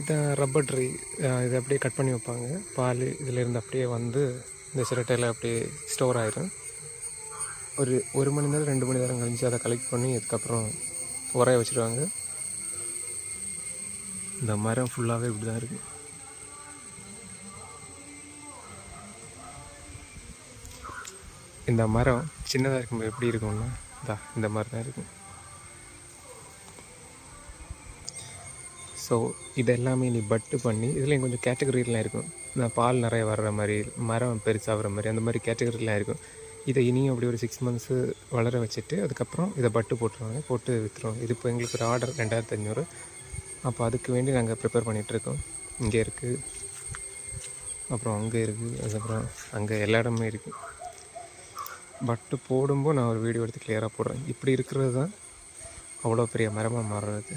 இதான் rubber tree. இதை அப்படியே கட் பண்ணி வைப்பாங்க. பால் இதிலேருந்து அப்படியே வந்து இந்த சிரட்டையில் அப்படியே ஸ்டோர் ஆயிரும். ஒரு மணி நேரம் 2 மணி நேரம் கழிஞ்சு அதை கலெக்ட் பண்ணி அதுக்கப்புறம் உரைய வச்சுருவாங்க. இந்த மரம் ஃபுல்லாகவே இப்படி தான் இருக்குது. இந்த மரம் சின்னதாக இருக்கும்போது எப்படி இருக்கும்னா இந்த மாதிரி தான் இருக்கும். ஸோ இதெல்லாமே நீ பட்டு பண்ணி இதுலேயும் கொஞ்சம் கேட்டகரிலாம் இருக்கும். நான் பால் நிறைய வர்ற மாதிரி, மரம் பெருசாகிற மாதிரி, அந்த மாதிரி கேட்டகரிலாம் இருக்கும். இதை இனியும் அப்படி ஒரு 6 மந்த்ஸு வளர வச்சுட்டு அதுக்கப்புறம் இதை பட்டு போட்டுருவாங்க, போட்டு விற்றுருவாங்க. இது இப்போ எங்களுக்கு ஒரு ஆர்டர் 2500. அப்போ அதுக்கு வேண்டி நாங்கள் ப்ரிப்பேர் பண்ணிகிட்ருக்கோம். இங்கே இருக்குது, அப்புறம் அங்கே இருக்குது, அதுக்கப்புறம் அங்கே எல்லா இடமே இருக்குது. பட்டு போடும்போது நான் ஒரு வீடியோ எடுத்து கிளியராக போடுறேன். இப்படி இருக்கிறது தான் அவ்வளோ பெரிய மரமாக மாறுறது.